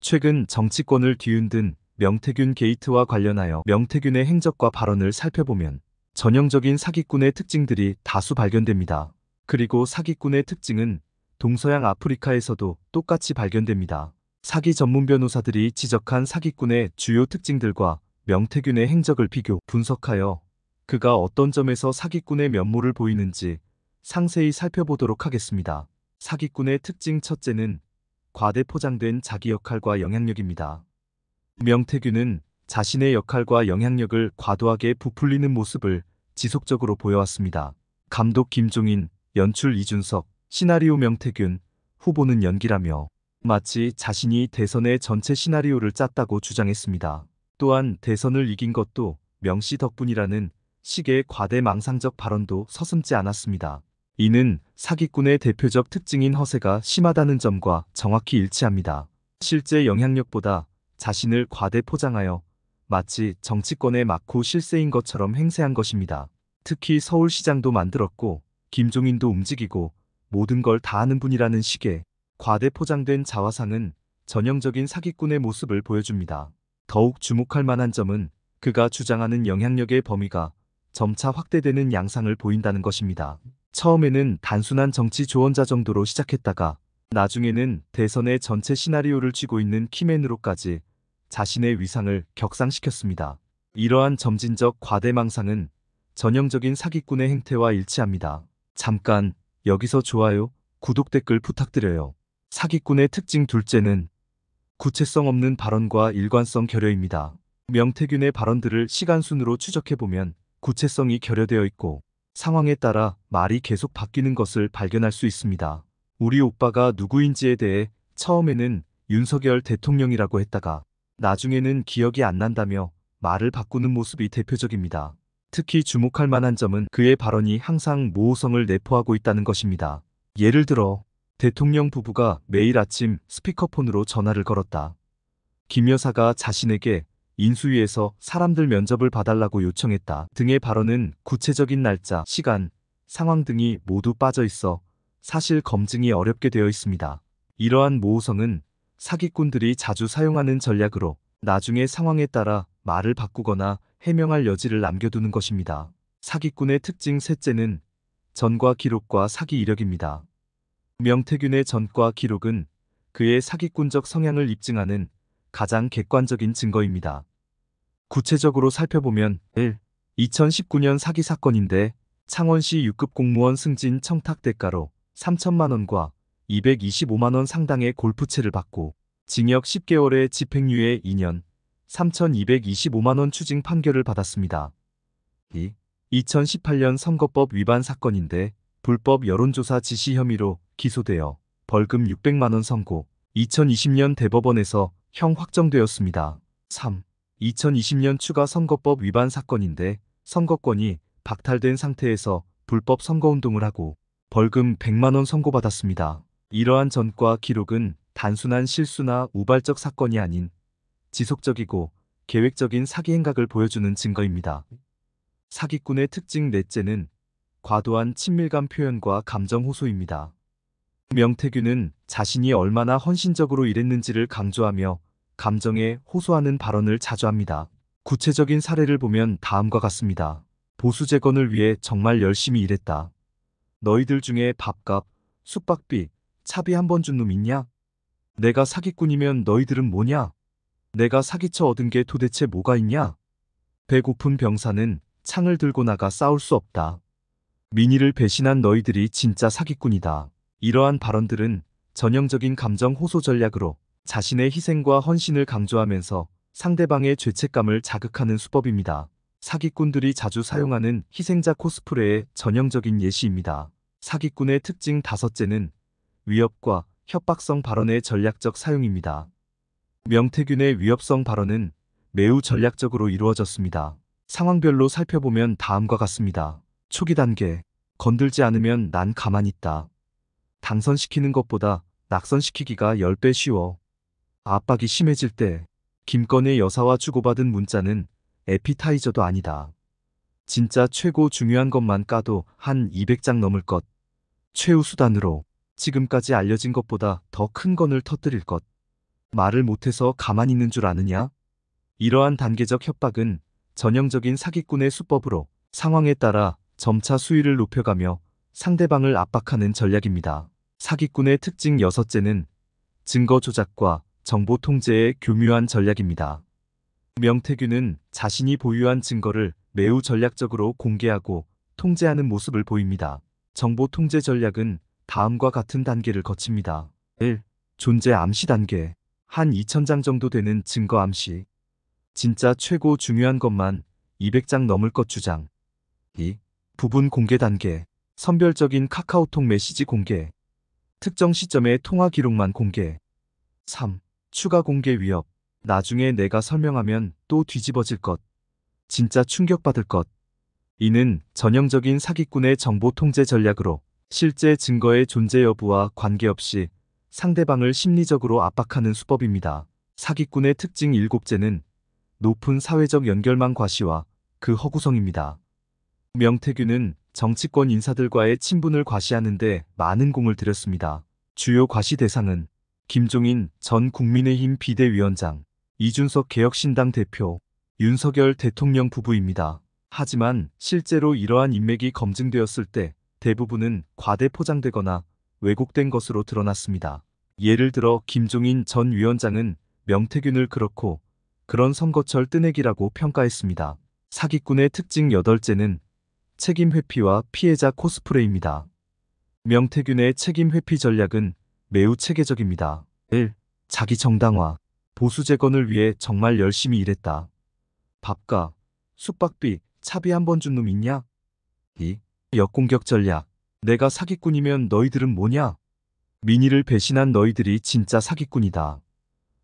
최근 정치권을 뒤흔든 명태균 게이트와 관련하여 명태균의 행적과 발언을 살펴보면 전형적인 사기꾼의 특징들이 다수 발견됩니다. 그리고 사기꾼의 특징은 동서양 아프리카에서도 똑같이 발견됩니다. 사기 전문 변호사들이 지적한 사기꾼의 주요 특징들과 명태균의 행적을 비교, 분석하여 그가 어떤 점에서 사기꾼의 면모를 보이는지 상세히 살펴보도록 하겠습니다. 사기꾼의 특징 첫째는 과대 포장된 자기 역할과 영향력입니다. 명태균은 자신의 역할과 영향력을 과도하게 부풀리는 모습을 지속적으로 보여왔습니다. 감독 김종인, 연출 이준석, 시나리오 명태균, 후보는 연기라며 마치 자신이 대선의 전체 시나리오를 짰다고 주장했습니다. 또한 대선을 이긴 것도 명씨 덕분이라는 식의 과대망상적 발언도 서슴지 않았습니다. 이는 사기꾼의 대표적 특징인 허세가 심하다는 점과 정확히 일치합니다. 실제 영향력보다 자신을 과대 포장하여 마치 정치권의 막후 실세인 것처럼 행세한 것입니다. 특히 서울시장도 만들었고 김종인도 움직이고 모든 걸 다 아는 분이라는 식의 과대 포장된 자화상은 전형적인 사기꾼의 모습을 보여줍니다. 더욱 주목할 만한 점은 그가 주장하는 영향력의 범위가 점차 확대되는 양상을 보인다는 것입니다. 처음에는 단순한 정치 조언자 정도로 시작했다가 나중에는 대선의 전체 시나리오를 쥐고 있는 키맨으로까지 자신의 위상을 격상시켰습니다. 이러한 점진적 과대망상은 전형적인 사기꾼의 행태와 일치합니다. 잠깐 여기서 좋아요, 구독 댓글 부탁드려요. 사기꾼의 특징 둘째는 구체성 없는 발언과 일관성 결여입니다. 명태균의 발언들을 시간순으로 추적해보면 구체성이 결여되어 있고 상황에 따라 말이 계속 바뀌는 것을 발견할 수 있습니다. 우리 오빠가 누구인지에 대해 처음에는 윤석열 대통령이라고 했다가 나중에는 기억이 안 난다며 말을 바꾸는 모습이 대표적입니다. 특히 주목할 만한 점은 그의 발언이 항상 모호성을 내포하고 있다는 것입니다. 예를 들어 대통령 부부가 매일 아침 스피커폰으로 전화를 걸었다. 김 여사가 자신에게 인수위에서 사람들 면접을 봐달라고 요청했다 등의 발언은 구체적인 날짜, 시간, 상황 등이 모두 빠져 있어 사실 검증이 어렵게 되어 있습니다. 이러한 모호성은 사기꾼들이 자주 사용하는 전략으로 나중에 상황에 따라 말을 바꾸거나 해명할 여지를 남겨두는 것입니다. 사기꾼의 특징 셋째는 전과 기록과 사기 이력입니다. 명태균의 전과 기록은 그의 사기꾼적 성향을 입증하는 가장 객관적인 증거입니다. 구체적으로 살펴보면 1. 2019년 사기 사건인데 창원시 6급 공무원 승진 청탁 대가로 3천만 원과 225만 원 상당의 골프채를 받고 징역 10개월에 집행유예 2년, 3,225만 원 추징 판결을 받았습니다. 2. 2018년 선거법 위반 사건인데 불법 여론조사 지시 혐의로 기소되어 벌금 600만 원 선고, 2020년 대법원에서 형 확정되었습니다. 3. 2020년 추가 선거법 위반 사건인데 선거권이 박탈된 상태에서 불법 선거운동을 하고 벌금 100만 원 선고받았습니다. 이러한 전과 기록은 단순한 실수나 우발적 사건이 아닌 지속적이고 계획적인 사기 행각을 보여주는 증거입니다. 사기꾼의 특징 넷째는 과도한 친밀감 표현과 감정 호소입니다. 명태균은 자신이 얼마나 헌신적으로 일했는지를 강조하며 감정에 호소하는 발언을 자주 합니다. 구체적인 사례를 보면 다음과 같습니다. 보수 재건을 위해 정말 열심히 일했다. 너희들 중에 밥값, 숙박비, 차비 한 번 준 놈 있냐? 내가 사기꾼이면 너희들은 뭐냐? 내가 사기쳐 얻은 게 도대체 뭐가 있냐? 배고픈 병사는 창을 들고 나가 싸울 수 없다. 민의를 배신한 너희들이 진짜 사기꾼이다. 이러한 발언들은 전형적인 감정 호소 전략으로 자신의 희생과 헌신을 강조하면서 상대방의 죄책감을 자극하는 수법입니다. 사기꾼들이 자주 사용하는 희생자 코스프레의 전형적인 예시입니다. 사기꾼의 특징 다섯째는 위협과 협박성 발언의 전략적 사용입니다. 명태균의 위협성 발언은 매우 전략적으로 이루어졌습니다. 상황별로 살펴보면 다음과 같습니다. 초기 단계, 건들지 않으면 난 가만히 있다. 당선시키는 것보다 낙선시키기가 10배 쉬워. 압박이 심해질 때, 김건희 여사와 주고받은 문자는 에피타이저도 아니다. 진짜 최고 중요한 것만 까도 한 200장 넘을 것. 최후 수단으로 지금까지 알려진 것보다 더 큰 건을 터뜨릴 것. 말을 못해서 가만히 있는 줄 아느냐? 이러한 단계적 협박은 전형적인 사기꾼의 수법으로 상황에 따라 점차 수위를 높여가며 상대방을 압박하는 전략입니다. 사기꾼의 특징 여섯째는 증거 조작과 정보 통제의 교묘한 전략입니다. 명태균은 자신이 보유한 증거를 매우 전략적으로 공개하고 통제하는 모습을 보입니다. 정보 통제 전략은 다음과 같은 단계를 거칩니다. 1. 존재 암시 단계. 한 2000장 정도 되는 증거 암시. 진짜 최고 중요한 것만 200장 넘을 것 주장. 2. 부분 공개 단계. 선별적인 카카오톡 메시지 공개. 특정 시점의 통화 기록만 공개. 3. 추가 공개 위협. 나중에 내가 설명하면 또 뒤집어질 것. 진짜 충격받을 것. 이는 전형적인 사기꾼의 정보 통제 전략으로 실제 증거의 존재 여부와 관계없이 상대방을 심리적으로 압박하는 수법입니다. 사기꾼의 특징 7제는 높은 사회적 연결망 과시와 그 허구성입니다. 명태균은 정치권 인사들과의 친분을 과시하는 데 많은 공을 들였습니다. 주요 과시 대상은 김종인 전 국민의힘 비대위원장, 이준석 개혁신당 대표, 윤석열 대통령 부부입니다. 하지만 실제로 이러한 인맥이 검증되었을 때 대부분은 과대 포장되거나 왜곡된 것으로 드러났습니다. 예를 들어 김종인 전 위원장은 명태균을 그렇고 그런 선거철 뜨내기라고 평가했습니다. 사기꾼의 특징 8제는 책임 회피와 피해자 코스프레입니다. 명태균의 책임 회피 전략은 매우 체계적입니다. 1. 자기 정당화. 보수 재건을 위해 정말 열심히 일했다. 밥과 숙박비, 차비 한 번 준 놈 있냐? 2. 역공격 전략. 내가 사기꾼이면 너희들은 뭐냐? 민의를 배신한 너희들이 진짜 사기꾼이다.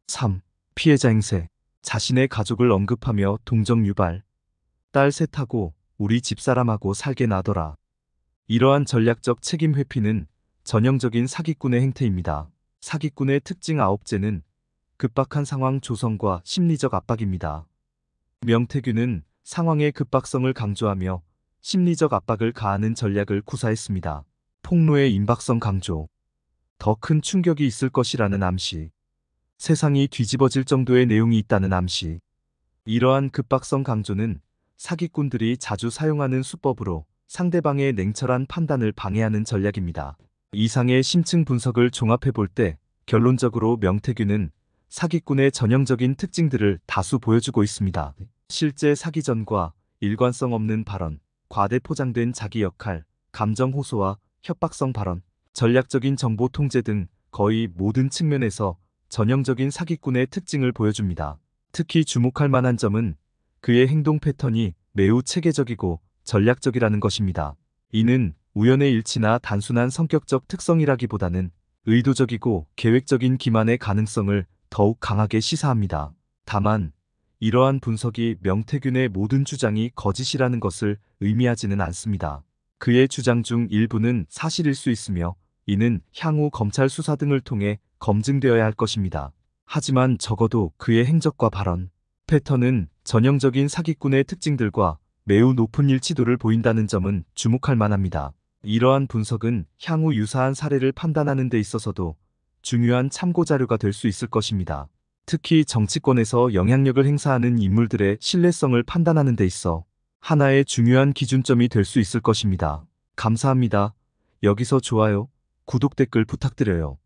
3. 피해자 행세. 자신의 가족을 언급하며 동정 유발. 딸 셋하고 우리 집사람하고 살게 놔둬라. 이러한 전략적 책임 회피는 전형적인 사기꾼의 행태입니다. 사기꾼의 특징 9제는 급박한 상황 조성과 심리적 압박입니다. 명태균은 상황의 급박성을 강조하며 심리적 압박을 가하는 전략을 구사했습니다. 폭로의 임박성 강조. 더 큰 충격이 있을 것이라는 암시. 세상이 뒤집어질 정도의 내용이 있다는 암시. 이러한 급박성 강조는 사기꾼들이 자주 사용하는 수법으로 상대방의 냉철한 판단을 방해하는 전략입니다. 이상의 심층 분석을 종합해 볼 때 결론적으로 명태균은 사기꾼의 전형적인 특징들을 다수 보여주고 있습니다. 실제 사기 전과 일관성 없는 발언, 과대 포장된 자기 역할, 감정 호소와 협박성 발언, 전략적인 정보 통제 등 거의 모든 측면에서 전형적인 사기꾼의 특징을 보여줍니다. 특히 주목할 만한 점은 그의 행동 패턴이 매우 체계적이고 전략적이라는 것입니다. 이는 우연의 일치나 단순한 성격적 특성이라기보다는 의도적이고 계획적인 기만의 가능성을 더욱 강하게 시사합니다. 다만 이러한 분석이 명태균의 모든 주장이 거짓이라는 것을 의미하지는 않습니다. 그의 주장 중 일부는 사실일 수 있으며 이는 향후 검찰 수사 등을 통해 검증되어야 할 것입니다. 하지만 적어도 그의 행적과 발언, 패턴은 전형적인 사기꾼의 특징들과 매우 높은 일치도를 보인다는 점은 주목할 만합니다. 이러한 분석은 향후 유사한 사례를 판단하는 데 있어서도 중요한 참고 자료가 될 수 있을 것입니다. 특히 정치권에서 영향력을 행사하는 인물들의 신뢰성을 판단하는 데 있어 하나의 중요한 기준점이 될 수 있을 것입니다. 감사합니다. 여기서 좋아요, 구독, 댓글 부탁드려요.